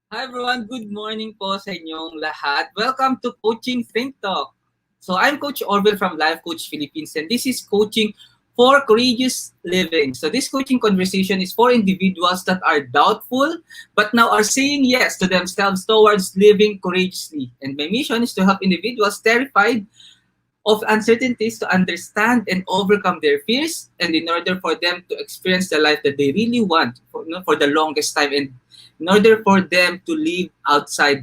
Hi everyone, good morning po sa inyong lahat. Welcome to Coaching Think Talk. So I'm Coach Orvyl from Life Coach Philippines and this is Coaching for Courageous Living. So this coaching conversation is for individuals that are doubtful but now are saying yes to themselves towards living courageously. And my mission is to help individuals terrified of uncertainties to understand and overcome their fears and in order for them to experience the life that they really want for the longest time and in order for them to live outside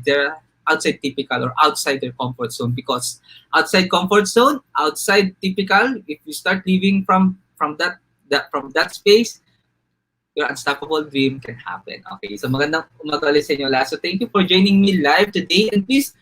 typical or outside their comfort zone, because outside comfort zone, outside typical, if you start living from that space, your unstoppable dream can happen. Okay, so magandang umaga ulit sa inyo lahat. So thank you for joining me live today, and please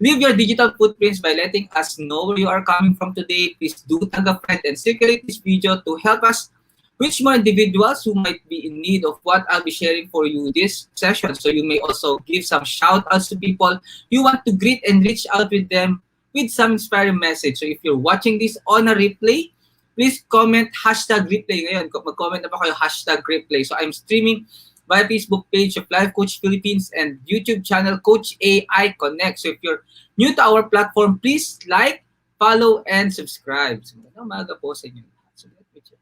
leave your digital footprints by letting us know where you are coming from today. Please do tag a friend and circulate this video to help us reach more individuals who might be in need of what I'll be sharing for you this session. So you may also give some shout outs to people you want to greet and reach out with them with some inspiring message. So if you're watching this on a replay, please comment hashtag replay ngayon. Mag-comment na pa kayo hashtag replay. So I'm streaming via Facebook page of Life Coach Philippines and YouTube channel Coach AI Connect. So if you're new to our platform, please like, follow, and subscribe. So umaga po sa inyo. So let me check.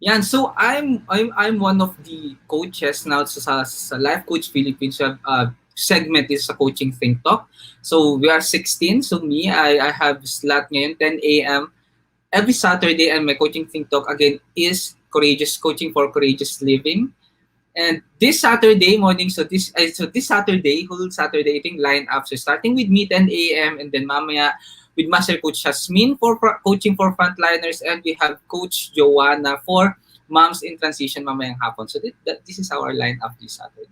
Yan, so I'm one of the coaches now sa Life Coach Philippines. Segment is sa Coaching Think Talk. So we are 16. So me, I have slot ngayon 10 a.m. every Saturday, and my Coaching Think Talk again is Courageous Coaching for Courageous Living. And this Saturday morning, so this Saturday, whole Saturday, I think line up. So starting with me 10 a.m. and then mamaya with Master Coach Jasmine for coaching for frontliners, and we have Coach Joanna for moms in transition mamayang hapon. So this is our lineup this Saturday.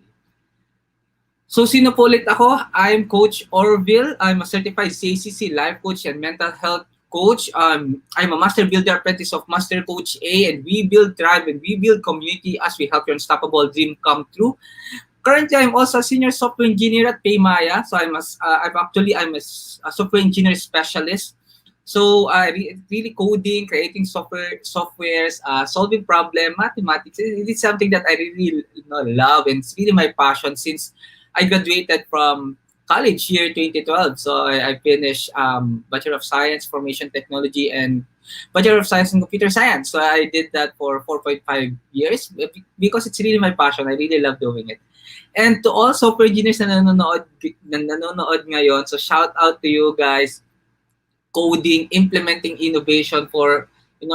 So sino po ulit ako? I'm Coach Orvyl. I'm a certified CACC life coach and mental health coach. I'm a master builder apprentice of Master Coach A, and we build tribe and we build community as we help your unstoppable dream come true. Currently, I'm also a senior software engineer at Paymaya. So I'm a software engineer specialist. So really coding, creating softwares, solving problem, mathematics. It is something that I really love, and it's really my passion since I graduated from college year 2012. So I finished Bachelor of Science, Formation Technology, and Bachelor of Science in Computer Science. So I did that for 4.5 years because it's really my passion. I really love doing it. And to all software engineers na nanonood ngayon, so shout out to you guys. Coding, implementing innovation for in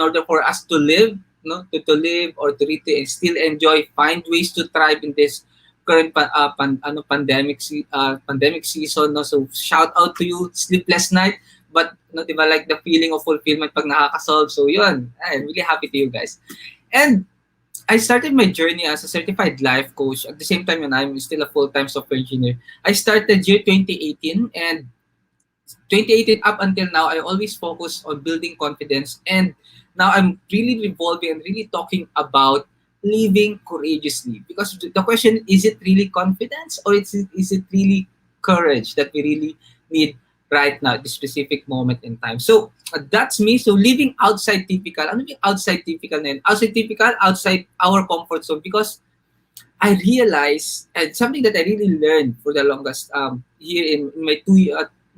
order for us to live, to live or to really still enjoy, find ways to thrive in this current pandemic season. No? So shout out to you, sleepless night, but diba, like the feeling of fulfillment pag nakaka-solve. So yun, I'm really happy to you guys. And I started my journey as a certified life coach. At the same time, I'm still a full-time software engineer. I started year 2018, and 2018 up until now, I always focus on building confidence. And now I'm really revolving and really talking about living courageously. Because the question is it really confidence, or is it really courage that we really need right now at this specific moment in time? So that's me. So living outside typical. Ano yung outside typical na yun? Outside typical, outside our comfort zone. Because I realized, and something that I really learned for the longest here in my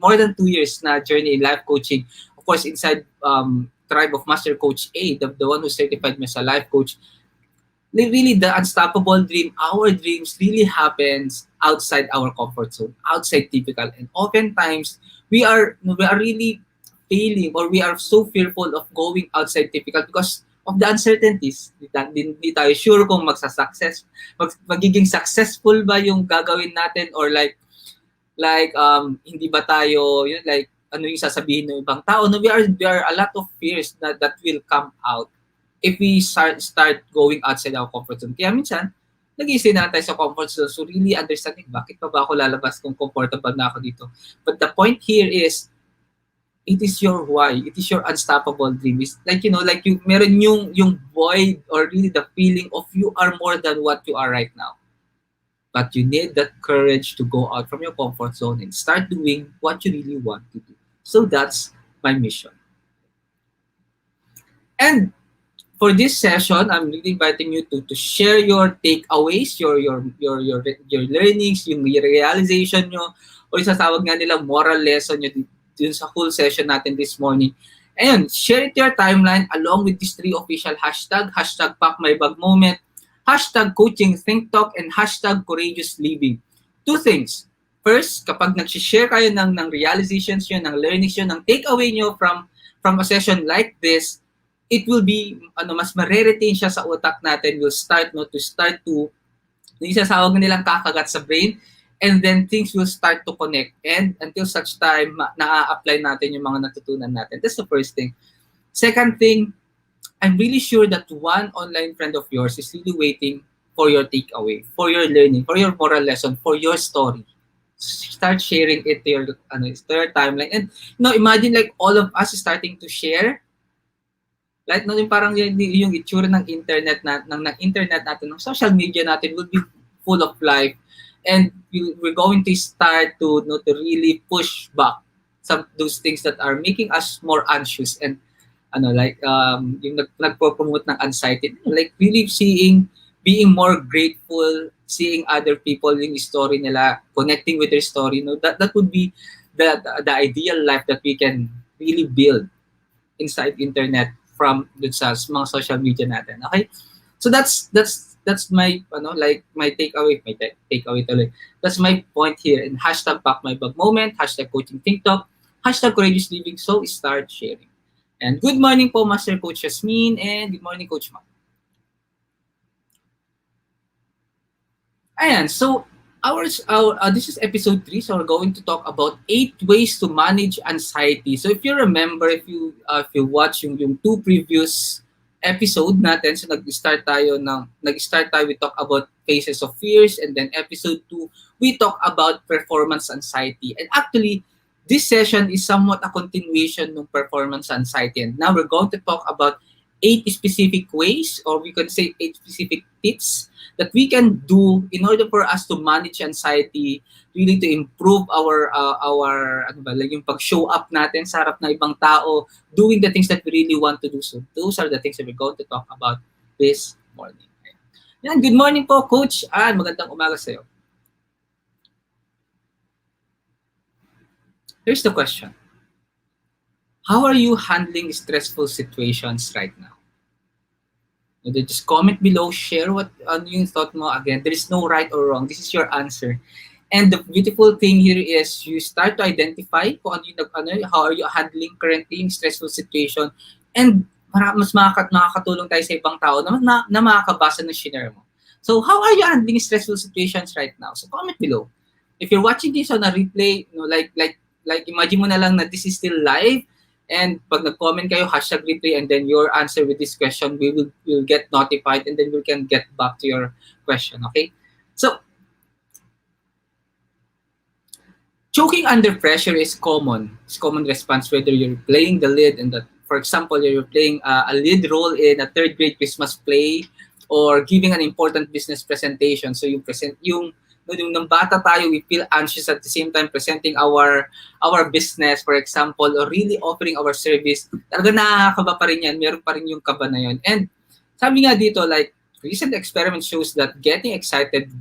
more than 2 years na journey in life coaching, of course, inside tribe of Master Coach A, the one who certified me as a life coach, really the unstoppable dream, our dreams really happens outside our comfort zone, outside typical. And oftentimes, we are really failing, or we are so fearful of going outside typical because of the uncertainties. Hindi tayo sure kung magiging successful ba yung gagawin natin, or like hindi ba tayo like ano yung sasabihin ng ibang tao. No, there are a lot of fears that will come out if we start going outside our comfort zone. Kaya minsan nag-i-stay na lang tayo sa comfort zone. So really understanding bakit pa ba ako lalabas kung comfortable na ako dito. But the point here is it is your why. It is your unstoppable dream. It's like, like meron yung void, or really the feeling of you are more than what you are right now. But you need that courage to go out from your comfort zone and start doing what you really want to do. So that's my mission. And For this session, I'm really inviting you to share your takeaways, your learnings, yung realization nyo, o yung sasawag nga nila moral lesson nyo dun sa whole session natin this morning. Ayun, share it your timeline along with these three official hashtag Pack My Bag Moment, hashtag Coaching Think Talk, and hashtag Courageous Living. Two things. First, kapag nag-share kayo ng realizations nyo, ng learnings nyo, ng takeaway nyo from a session like this, it will be mas mare-retain siya sa utak natin, will start to yung isasawag nilang kakagat sa brain, and then things will start to connect, and until such time na-apply natin yung mga natutunan natin. That's the first thing. Second thing, I'm really sure that one online friend of yours is really waiting for your takeaway, for your learning, for your moral lesson, for your story. Start sharing it to your timeline, and imagine like all of us starting to share. Like yung parang yung itsura ng internet ng internet natin, ng social media natin will be full of life, and we're going to start to really push back some those things that are making us more anxious, and yung nagpo-promote ng anxiety, like really being more grateful, seeing other people yung story nila, connecting with their story, that would be the ideal life that we can really build inside internet from dun sa mga social media natin. Okay? So that's my my takeaway tuloy. That's my point here in hashtag Pack My Bag Moment, hashtag Coaching Think Talk, hashtag Courageous Living. So start sharing. And good morning po, Master Coach Yasmin, and good morning, Coach Ma. Ayan, so this is episode 3, so we're going to talk about 8 ways to manage anxiety. So if you remember, if you watch yung 2 previous episode natin, so nag-start tayo, we talk about phases of fears, and then episode 2, we talk about performance anxiety. And actually, this session is somewhat a continuation ng performance anxiety. And now we're going to talk about 8 specific ways, or we can say 8 specific tips that we can do in order for us to manage anxiety, really to improve our yung pag-show up natin sa harap ng ibang tao, doing the things that we really want to do. So those are the things that we're going to talk about this morning. Yan, good morning po, Coach Ann. Magandang umaga sa iyo. Here's the question. How are you handling stressful situations right now? Just comment below, share what yung thought mo. Again, there is no right or wrong. This is your answer. And the beautiful thing here is you start to identify kung how are you handling currently yung stressful situation, and mas makakatulong tayo sa ibang tao na makakabasa ng share mo. So how are you handling stressful situations right now? So comment below. If you're watching this on a replay, like imagine mo na lang na this is still live, and pag nag-comment kayo, hashtag replay, and then your answer with this question, we'll get notified, and then we can get back to your question, okay? So, choking under pressure is common. It's common response whether you're playing the lead, for example, you're playing a lead role in a 3rd grade Christmas play, or giving an important business presentation. So yung nung bata tayo, we feel anxious at the same time presenting our business, for example, or really offering our service. Talaga nakakaba pa rin yan. Meron pa rin yung kaba na yun. And sabi nga dito, like, recent experiment shows that getting excited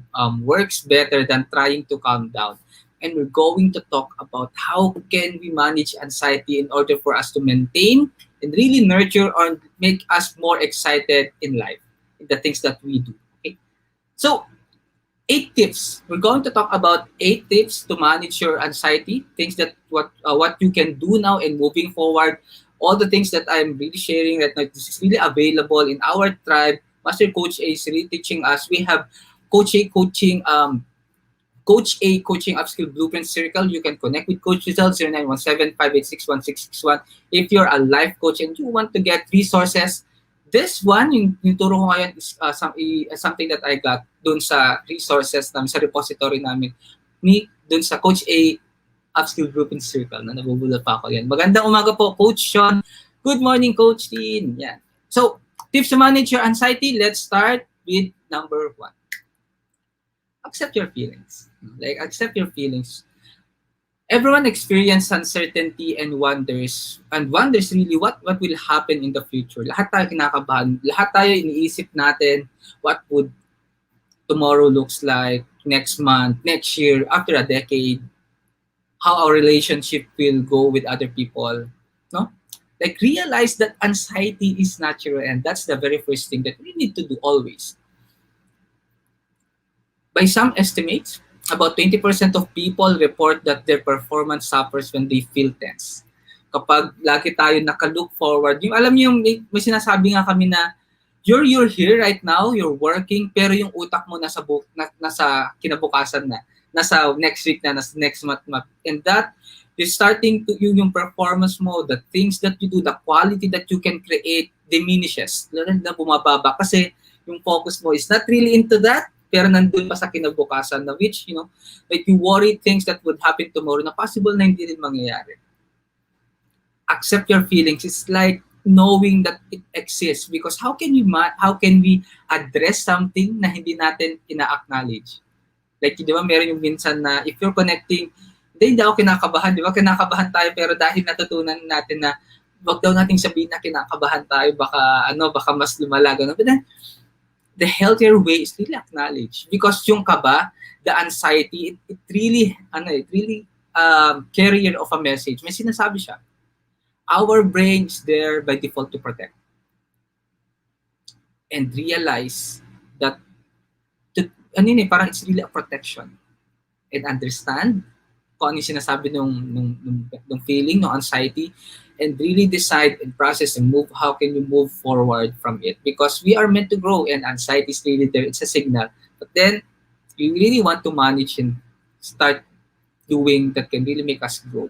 works better than trying to calm down. And we're going to talk about how can we manage anxiety in order for us to maintain and really nurture or make us more excited in life, in the things that we do. Okay? So, 8 tips. We're going to talk about 8 tips to manage your anxiety, things that what you can do now and moving forward. All the things that I'm really sharing that this is really available in our tribe. Master Coach A is really teaching us. We have Coach A coaching upskill blueprint circle. You can connect with Coach Rizal 0917-586-1661 if you're a life coach and you want to get resources. This one, yung turo ko ngayon is something that I got dun sa resources namin, sa repository namin, dun sa Coach A Upskill Group in Circle, na nabubulot pa ako yan. Magandang umaga po, Coach Sean. Good morning, Coach Dean. Yan. So, tips to manage your anxiety. Let's start with number 1. Accept your feelings. Like, accept your feelings. Everyone experiences uncertainty and wonders really what will happen in the future. Lahat tayo kinakabahan, lahat tayo iniisip natin what would tomorrow looks like, next month, next year, after a decade, how our relationship will go with other people. No? Like realize that anxiety is natural, and that's the very first thing that we need to do always. By some estimates, about 20% of people report that their performance suffers when they feel tense. Kapag lagi tayo naka-look forward, yung alam niyo yung may sinasabi nga kami na you're here right now, you're working, pero yung utak mo nasa kinabukasan na, nasa next week na, nasa next month. And that is starting to yung performance mo, the things that you do, the quality that you can create diminishes. Lalo na bumababa kasi yung focus mo is not really into that, pero nandun pa sa kinabukasan na which, like you worry things that would happen tomorrow na possible na hindi rin mangyayari. Accept your feelings. It's like knowing that it exists because how can we address something na hindi natin ina-acknowledge? Like, di ba, meron yung minsan na if you're connecting, hindi ako kinakabahan, di ba? Kinakabahan tayo pero dahil natutunan natin na wag daw nating sabihin na kinakabahan tayo, baka mas lumala, ganun. But then, the healthier way is really acknowledge because yung kaba, the anxiety, it really carrier of a message. May sinasabi siya. Our brain is there by default to protect and realize that parang it's really a protection and understand kung ano yung sinasabi nung feeling, no anxiety, and really decide and process and move how can you move forward from it because we are meant to grow and anxiety is really there. It's a signal. But then you really want to manage and start doing that can really make us grow,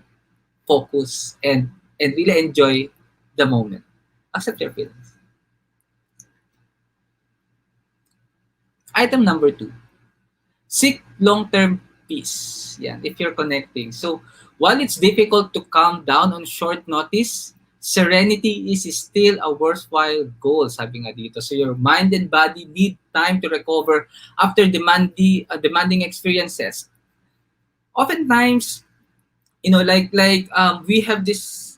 focus, and really enjoy the moment. Accept your feelings. Item number 2, seek long-term peace. Yan, if you're connecting. So, while it's difficult to calm down on short notice, serenity is still a worthwhile goal, sabi nga dito. So, your mind and body need time to recover after demanding experiences. Oftentimes, we have this,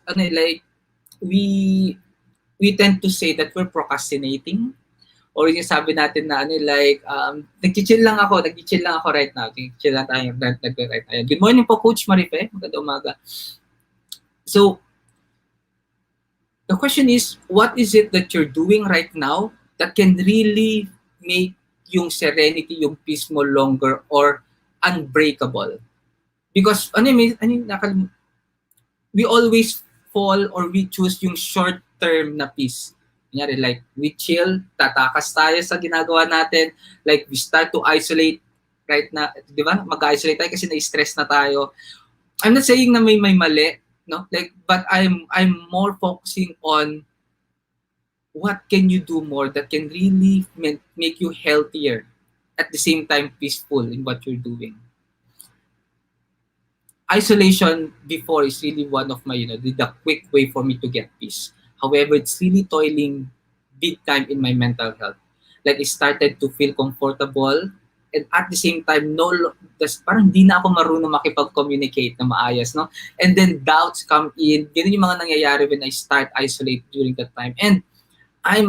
we tend to say that we're procrastinating or yung sabi natin na nag-chill lang ako right now. Nag-chill lang tayo right now. Good morning po, Coach Marife. Magandang umaga. So, the question is, what is it that you're doing right now that can really make yung serenity, yung peace mo longer or unbreakable? Because, we always fall or we choose yung short-term na peace. Kunyari, like, we chill, tatakas tayo sa ginagawa natin, like, we start to isolate right na, di ba? Mag-isolate tayo kasi na-stress na tayo. I'm not saying na may mali, no? Like, but I'm more focusing on what can you do more that can really make you healthier at the same time peaceful in what you're doing. Isolation before is really one of my, the quick way for me to get peace. However, it's really toiling big time in my mental health. Like, I started to feel comfortable and at the same time, parang di na ako marunong makipag-communicate na maayos, no? And then doubts come in. Ganun yung mga nangyayari when I start isolate during that time. And I'm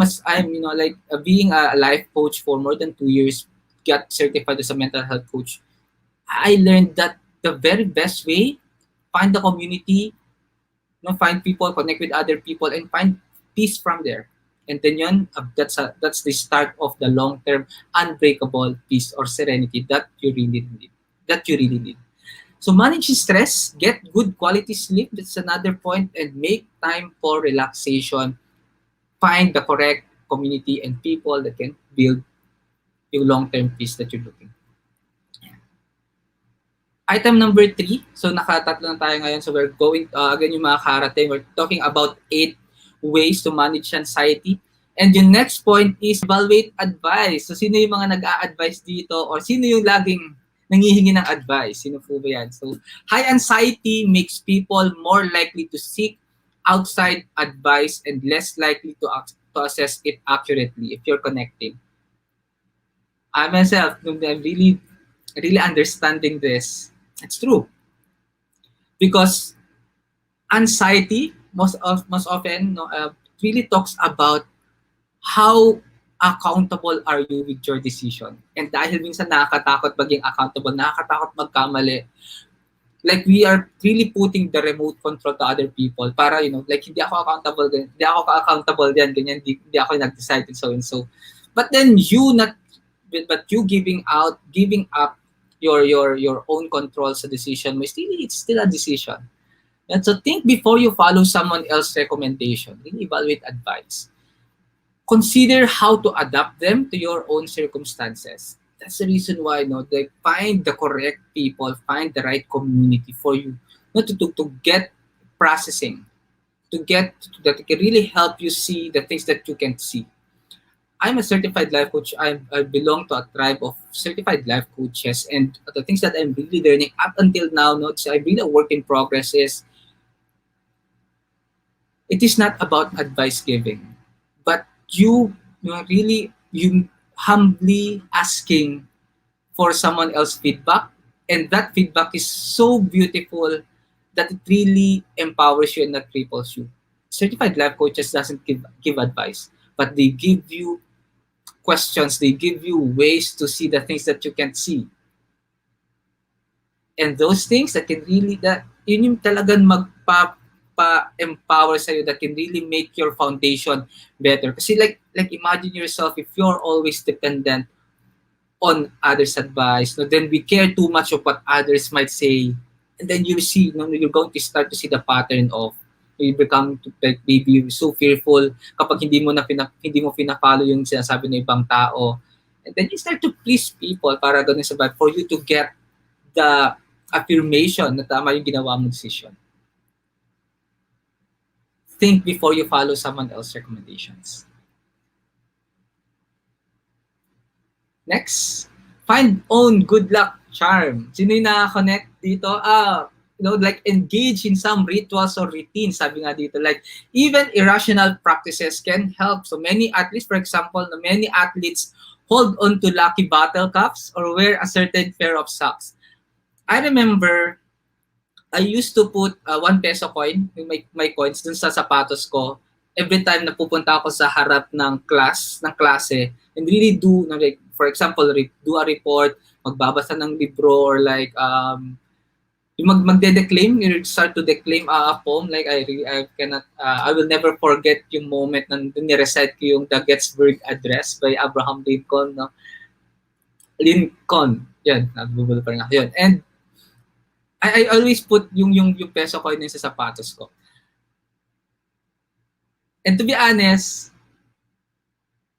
being a life coach for more than 2 years, got certified as a mental health coach. I learned that the very best way, find the community, find people, connect with other people, and find peace from there. And then that's the start of the long-term unbreakable peace or serenity that you really need. So manage stress, get good quality sleep, that's another point, and make time for relaxation. Find the correct community and people that can build yung long-term peace that you're looking. Item number 3, so nakatatlo na tayo ngayon. So we're going, again yung mga karating, we're talking about 8 ways to manage anxiety. And yung next point is evaluate advice. So sino yung mga nag-a-advise dito or sino yung laging nangihingi ng advice? Sino po ba yan? So high anxiety makes people more likely to seek outside advice and less likely to assess it accurately if you're connecting. I myself, I'm really understanding this. It's true. because anxiety most often really talks about how accountable are you with your decision. And dahil minsan nakakatakot maging accountable, nakakatakot magkamali, like we are really putting the remote control to other people para, like hindi ako accountable, hindi ako accountable din, ganyan, hindi ako nag-decide and so and so. But then but you giving up your own control sa decision mo, it's still a decision. And so think before you follow someone else's recommendation, really evaluate advice. Consider how to adapt them to your own circumstances. That's the reason why, they find the correct people, find the right community for you, to get processing, that can really help you see the things that you can't see. I'm a certified life coach. I belong to a tribe of certified life coaches, and the things that I'm really learning up until now, I'm really a work in progress, is it is not about advice giving, but you humbly asking for someone else feedback, and that feedback is so beautiful that it really empowers you and not cripples you. Certified life coaches doesn't give advice, but they give you questions, they give you ways to see the things that you can't see. And those things that can really, that yun yung talagang empower sa'yo, that can really make your foundation better. Kasi like imagine yourself, if you're always dependent on others' advice, then we care too much of what others might say. And then you see, you're going to start to see the pattern of, you become like maybe so fearful kapag hindi mo fina-follow yung sinasabi ng ibang tao. And then you start to please people para ganun sabay, for you to get the affirmation na tama yung ginawa mong decision. Think before you follow someone else's recommendations. Next, find own good luck charm. Sino yung naka-connect dito? Like engage in some rituals or routines. Sabi nga dito, like even irrational practices can help. So many athletes, for example, many athletes hold on to lucky bottle caps or wear a certain pair of socks. I remember I used to put 1 peso coin, my coins dun sa sapatos ko every time na pupunta ako sa harap ng klase, and really do, like, for example, do a report, magbabasa ng libro, or like, magde-declaim, you start to declaim a poem, like, I will never forget yung moment na ni-recite ko yung The Gettysburg Address by Abraham Lincoln, Lincoln, yan, nagbubula pa rin ako, yun, and I always put yung peso coin sa sapatos ko. And to be honest,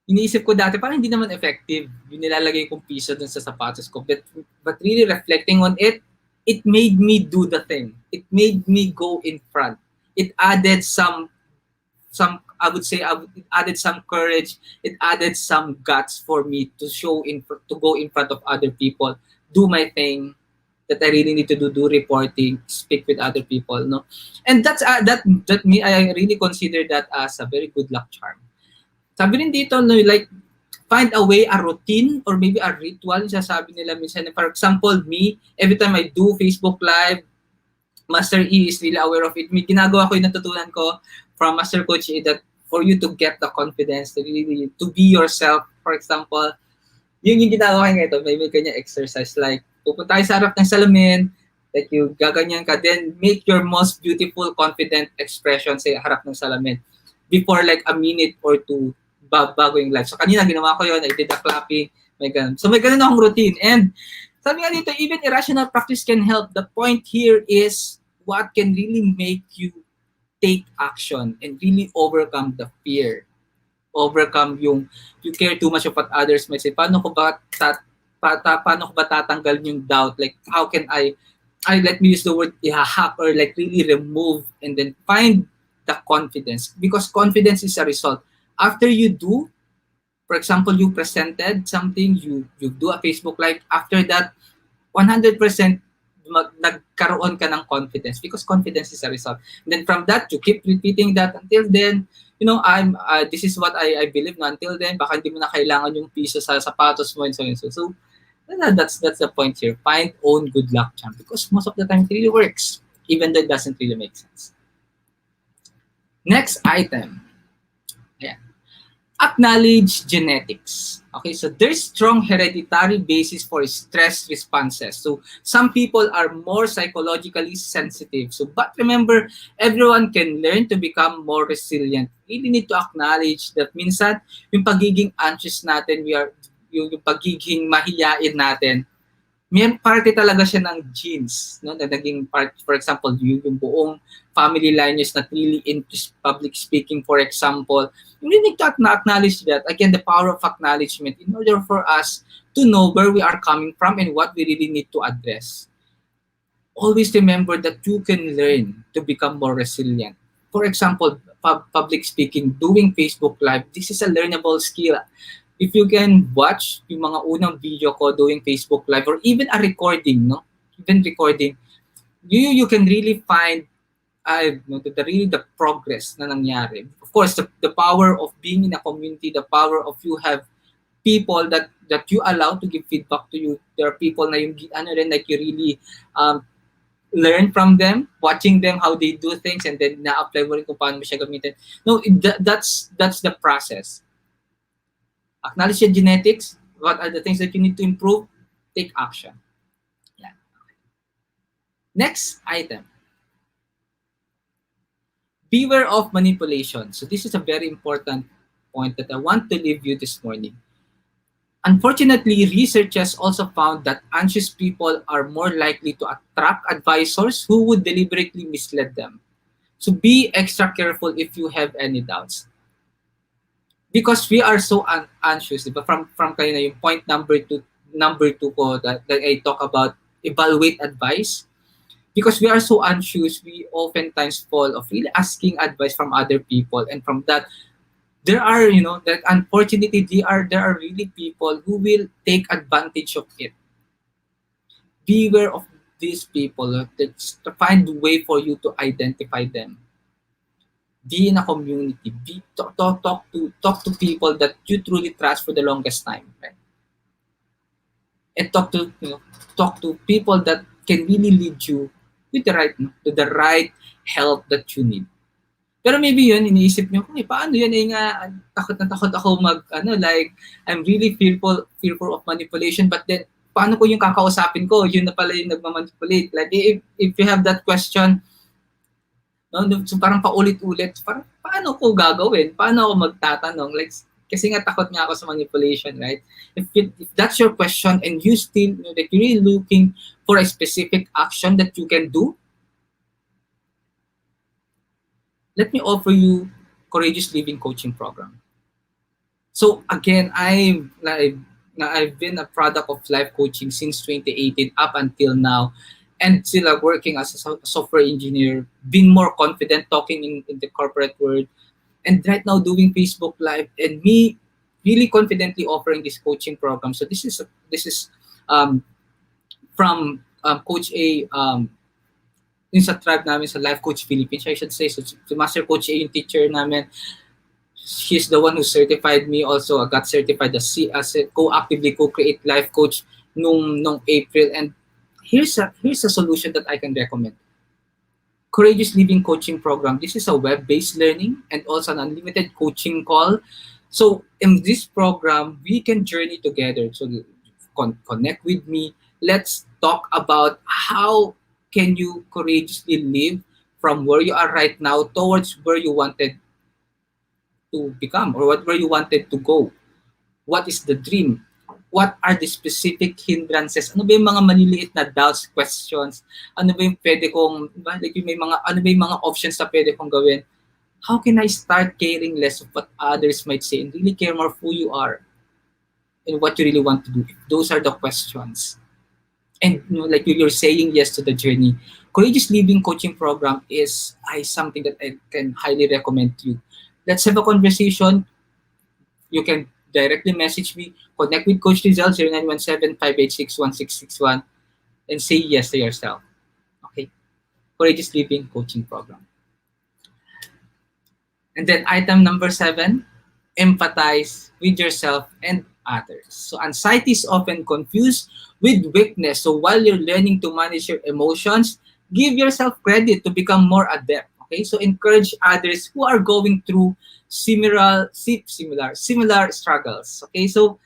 iniisip ko dati, parang hindi naman effective yung nilalagay kong piso dun sa sapatos ko. But really reflecting on it, it made me do the thing. It made me go in front. It added I would say, it added some courage. It added some guts for me to go in front of other people, do my thing that I really need to do reporting, speak with other people, no? And that's that me, I really consider that as a very good luck charm. Sabi rin dito, no, like, find a way, a routine, or maybe a ritual, sasabi nila minsan. For example, me, every time I do Facebook Live, Master E is really aware of it. May ginagawa ko yung natutunan ko from Master Coach E, that for you to get the confidence, to be yourself, for example, yung ginagawa ko ito, may kanya exercise, like, pupunta tayo sa harap ng salamin, like yung gaganyan ka, then make your most beautiful, confident expression sa harap ng salamin before like a minute or two bago yung live. So kanina ginawa ko yun, I did a clapping, may ganun. So may ganun akong routine. And sabi nga dito, even irrational practice can help. The point here is what can really make you take action and really overcome the fear. Overcome you care too much of what others might say. Paano ko ba tatanggal yung doubt? Like, how can I let me use the word hack, or like really remove, and then find the confidence, because confidence is a result. After you do, for example, you presented something, you do a Facebook Live, after that, 100% nagkaroon ka ng confidence, because confidence is a result. And then from that, you keep repeating that until then, this is what I believe na until then, baka hindi mo na kailangan yung piso sa sapatos mo and so and so. So that's the point here. Find own good luck charm, because most of the time it really works. even though it doesn't really make sense. Next item. Ayan. Acknowledge genetics. Okay, so there's strong hereditary basis for stress responses. So some people are more psychologically sensitive. So, but remember, everyone can learn to become more resilient. We need to acknowledge that minsan, yung pagiging anxious natin, yung pagiging mahiyain natin, may parte talaga siya ng genes, no? Na naging part, for example, yung buong family line is not really into public speaking, for example. We need to acknowledge that. Again, the power of acknowledgement in order for us to know where we are coming from and what we really need to address. Always remember that you can learn to become more resilient. For example, public speaking, doing Facebook Live, this is a learnable skill. If you can watch yung mga unang video ko doing Facebook Live or even a recording, no? Even recording, you can really find the progress na nangyari. Of course, the power of being in a community, the power of you have people that you allow to give feedback to you. There are people na yung like you really learn from them, watching them how they do things, and then na-apply mo rin kung paano mo siya gamitin. No, that's the process. Acknowledge your genetics. What are the things that you need to improve? Take action. Yeah. Next item. Beware of manipulation. So this is a very important point that I want to leave you this morning. Unfortunately, researchers also found that anxious people are more likely to attract advisors who would deliberately mislead them. So be extra careful if you have any doubts. Because we are so anxious, diba? From kanina yung point number two ko that I talk about evaluate advice. Because we are so anxious, we oftentimes fall of really asking advice from other people, and from that, there are that unfortunately there are really people who will take advantage of it. Beware of these people. To find a way for you to identify them. Be in a community. Talk to people that you truly trust for the longest time, right? And talk to people that can really lead you with the right help that you need. Pero maybe yun, iniisip nyo, paano yun? Nga, takot na takot ako I'm really fearful of manipulation, but then, paano ko yung kakausapin ko? Yun na pala yung nagmamanipulate. Like, if you have that question, so parang paulit-ulit, parang paano ko gagawin? Paano ako magtatanong? Like, kasi nga takot nga ako sa manipulation, right? If that's your question and you still, like, you're really looking for a specific action that you can do, let me offer you Courageous Living Coaching Program. So again, I've been a product of life coaching since 2018 up until now, and still working as a software engineer, being more confident talking in the corporate world, and right now doing Facebook Live, and me really confidently offering this coaching program. So this is from Coach A, yung sa tribe namin sa Life Coach Philippines, I should say. So Master Coach A yung teacher namin. She's the one who certified me also. I got certified as a co-actively co-create life coach nung April. And here's a solution that I can recommend. Courageous Living Coaching Program. This is a web-based learning and also an unlimited coaching call. So in this program, we can journey together. So connect with me. Let's talk about how can you courageously live from where you are right now towards where you wanted to become or where you wanted to go. What is the dream? What are the specific hindrances? Ano ba yung mga maliliit na doubts, questions? Ano ba yung pwede kong, ano ba yung mga options na pwede kong gawin? How can I start caring less of what others might say and really care more of who you are and what you really want to do? Those are the questions. And like you're saying yes to the journey. Courageous Living Coaching Program is something that I can highly recommend to you. Let's have a conversation. You can directly message me, connect with Coach Rizal, 0917-586-1661, and say yes to yourself. Okay? Courageous Living Coaching Program. And then item number 7, empathize with yourself and others. So anxiety is often confused with weakness. So while you're learning to manage your emotions, Give yourself credit to become more adept. Okay, so encourage others who are going through similar struggles. Okay, so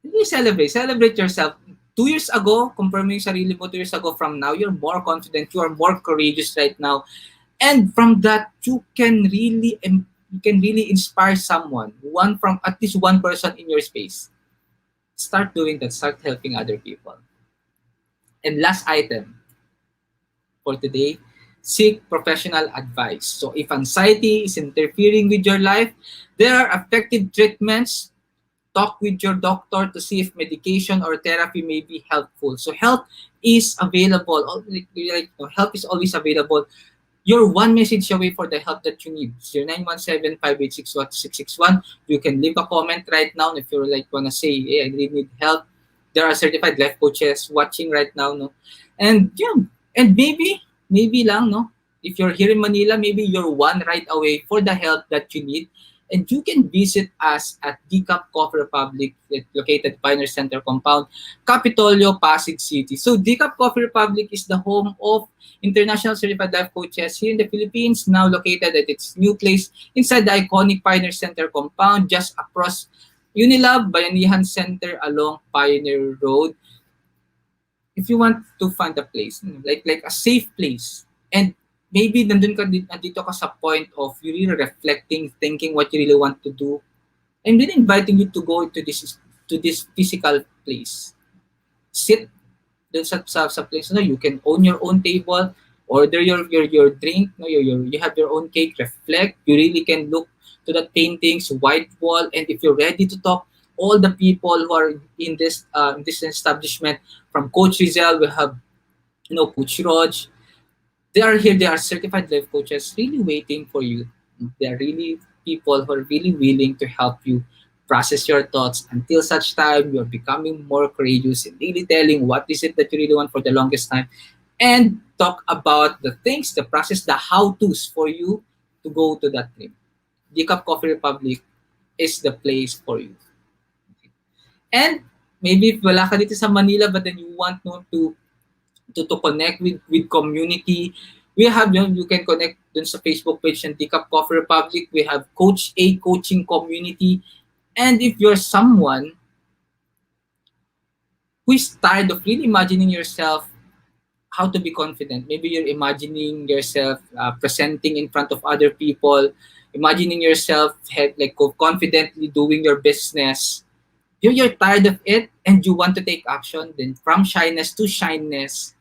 you celebrate yourself. 2 years ago, compare mo yung sarili mo 2 years ago from now, you're more confident, you are more courageous right now. And from that, you can really inspire someone, one from at least one person in your space. Start doing that, start helping other people. And last item for today, seek professional advice. So if anxiety is interfering with your life, there are effective treatments. Talk with your doctor to see if medication or therapy may be helpful. So help is available. Help is always available. You're one message away for the help that you need. 0917-586-1661. You can leave a comment right now if you're like wanna say, hey, I really need help. There are certified life coaches watching right now, no? And yeah, and maybe lang, no? If you're here in Manila, maybe you're one right away for the help that you need. And you can visit us at Decaf Coffee Republic, located Pioneer Center Compound, Capitolio, Pasig City. So Decaf Coffee Republic is the home of International Certified Life Coaches here in the Philippines, now located at its new place inside the iconic Pioneer Center Compound, just across Unilab Bayanihan Center along Pioneer Road. If you want to find a place, like a safe place, and maybe nandito ka sa point of you really reflecting, thinking what you really want to do, I'm really inviting you to go to this physical place. Sit dun sa place na you can own your own table, order your drink, no, you have your own cake, reflect. You really can look to the paintings, white wall, and if you're ready to talk, all the people who are in this establishment, from Coach Rizal, we have Coach Raj. They are here. They are certified life coaches, really waiting for you. They are really people who are really willing to help you process your thoughts until such time you're becoming more courageous and really telling what is it that you really want for the longest time, and talk about the things, the process, the how-tos for you to go to that dream. Decaf Coffee Republic is the place for you. And maybe if wala ka dito sa Manila but then you want to connect with community, we have you can connect dun sa Facebook page ng Decaf Coffee Republic. We have Coach A Coaching Community. And if you're someone who is tired of really imagining yourself how to be confident, maybe you're imagining yourself presenting in front of other people, imagining yourself confidently doing your business, you're tired of it and you want to take action, then from shyness to shyness,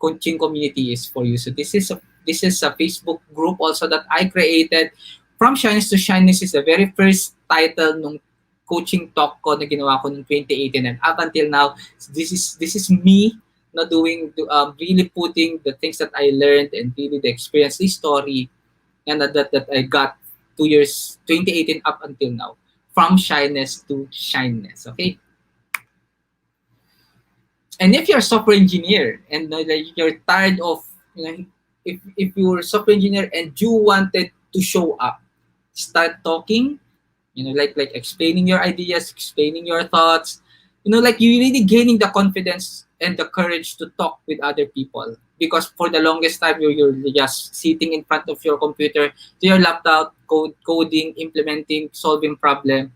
coaching community is for you. So this is a Facebook group also that I created. From Shyness to Shyness is the very first title nung coaching talk ko na ginawa ko noong 2018, and up until now, this is me na doing really putting the things that I learned and really the experience, the story, and that I got 2 years 2018 up until now. From shyness to shyness. Okay. And if you're a software engineer and you're tired of, if you're a software engineer and you wanted to show up, start talking, like explaining your ideas, explaining your thoughts, like you really gaining the confidence and the courage to talk with other people. Because for the longest time, you're just sitting in front of your computer, to your laptop, coding, implementing, solving problem.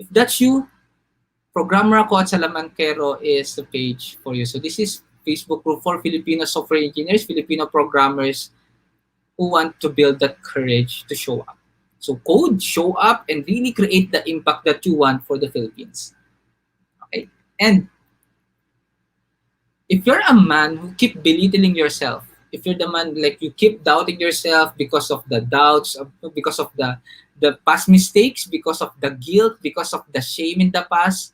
If that's you, Programmer Ako at Salamankero is the page for you. So this is Facebook group for Filipino software engineers, Filipino programmers who want to build that courage to show up. So code, show up, and really create the impact that you want for the Philippines. Okay? And if you're a man who keep belittling yourself, if you're the man like you keep doubting yourself because of the doubts, because of the past mistakes, because of the guilt, because of the shame in the past,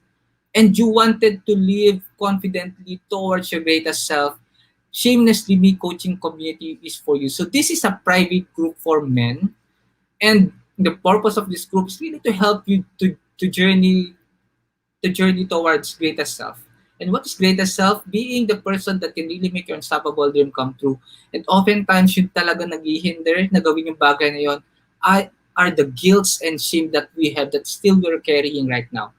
and you wanted to live confidently towards your greatest self, Shamelessly Me Coaching Community is for you. So this is a private group for men, and the purpose of this group is really to help you to journey towards greatest self. And what is greatest self? Being the person that can really make your unstoppable dream come true. And oftentimes, yung talaga naghihinder na gawin yung bagay na yun, are the guilts and shame that we have that still we're carrying right now.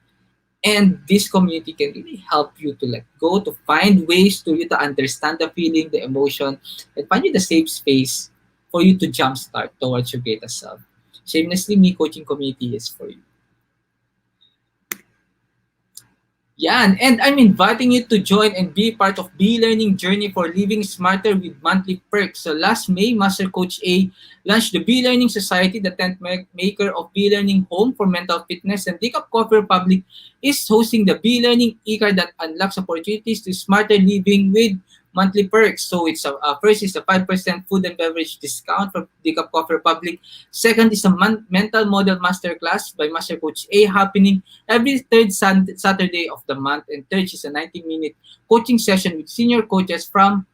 And this community can really help you to let go, to find ways to you to understand the feeling, the emotion, and find you the safe space for you to jumpstart towards your greatest self. Shamelessly Me Coaching Community is for you. Yeah, and I'm inviting you to join and be part of B-Learning Journey for Living Smarter with monthly perks. So last May, Master Coach A launched the B-Learning Society, the 10th maker of B-Learning Home for Mental Fitness, and Decaf Coffee Republic is hosting the B-Learning e-card that unlocks opportunities to smarter living with monthly perks. So it's first is a 5% food and beverage discount from Decaf Coffee Republic. Second is a mental model masterclass by Master Coach A happening every third Saturday of the month, and third is a 90-minute coaching session with senior coaches from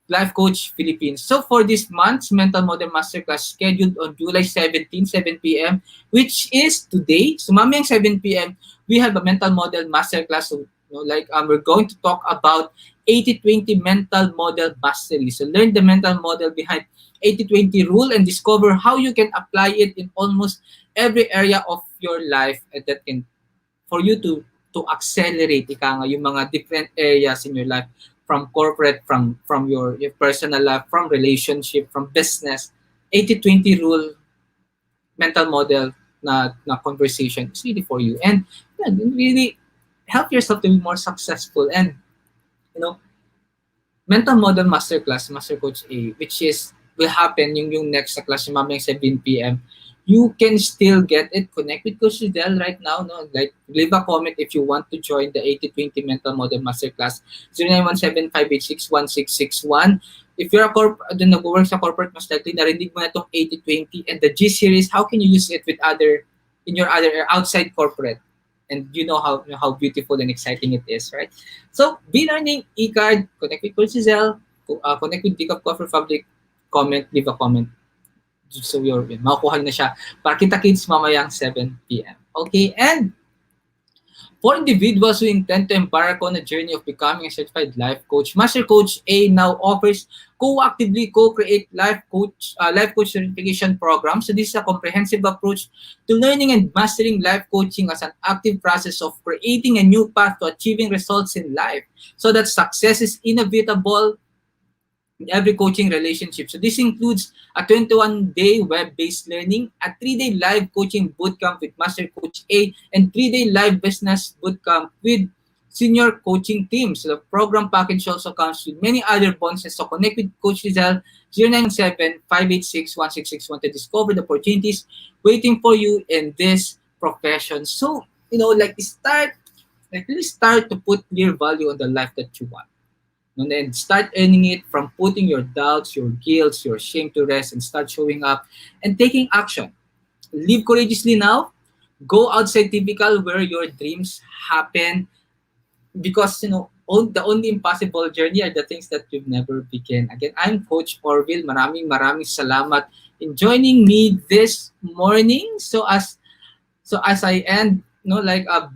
Life Coach Philippines. So for this month's Mental Model Masterclass scheduled on July 17, 7 p.m., which is today. So mamayang 7 p.m., we have a Mental Model Masterclass. So we're going to talk about 80-20 Mental Model Mastery. So learn the mental model behind 80-20 rule and discover how you can apply it in almost every area of your life, and that can for you to accelerate yung mga different areas in your life, from corporate, from your personal life, from relationship, from business. 80-20 rule mental model na conversation is really for you, and really help yourself to be more successful. And you know, mental model masterclass, Master Coach A, which is will happen yung next na class yung mamayang 7 p.m. You can still get it. Connect with Coach Del right now. No? Like, leave a comment if you want to join the 80-20 Mental Model Masterclass. 0917-586-1661. If you're nag-work sa corporate, most likely narinig mo na itong 80-20 and the G series. How can you use it with in your other outside corporate? And you know how beautiful and exciting it is, right? So, be learning e-card, connect with Coach Del, connect with Decaf Coffee Republic, leave a comment. So makukuha na siya para kita kids mamayang 7 p.m. Okay, and for individuals who intend to embark on a journey of becoming a certified life coach, Master Coach A now offers co-actively co-create life coach certification program. So this is a comprehensive approach to learning and mastering life coaching as an active process of creating a new path to achieving results in life, so that success is inevitable in every coaching relationship. So this includes a 21-day web-based learning, a 3-day live coaching bootcamp with Master Coach A, and 3-day live business bootcamp with senior coaching teams. So the program package also comes with many other bonuses. So connect with Coach Rizal, 0917-586-1661 to discover the opportunities waiting for you in this profession. So, really start to put clear value on the life that you want. And then start earning it from putting your doubts, your guilt, your shame to rest, and start showing up and taking action. Live courageously now. Go outside typical where your dreams happen, because the only impossible journey are the things that you've never begun. Again, I'm Coach Orvyl. Maraming salamat in joining me this morning. So as I end,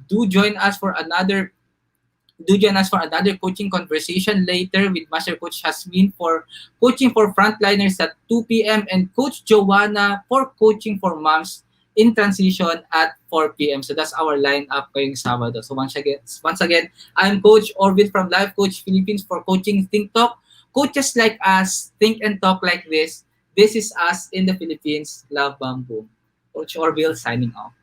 do join us for another coaching conversation later with Master Coach Hasmin for coaching for frontliners at 2 p.m. and Coach Joanna for coaching for moms in transition at 4 p.m. So that's our lineup ngayong Sabado. So once again, I'm Coach Orvyl from Life Coach Philippines for Coaching Think Talk. Coaches like us think and talk like this. This is us in the Philippines. Love, Bamboo. Coach Orvyl signing off.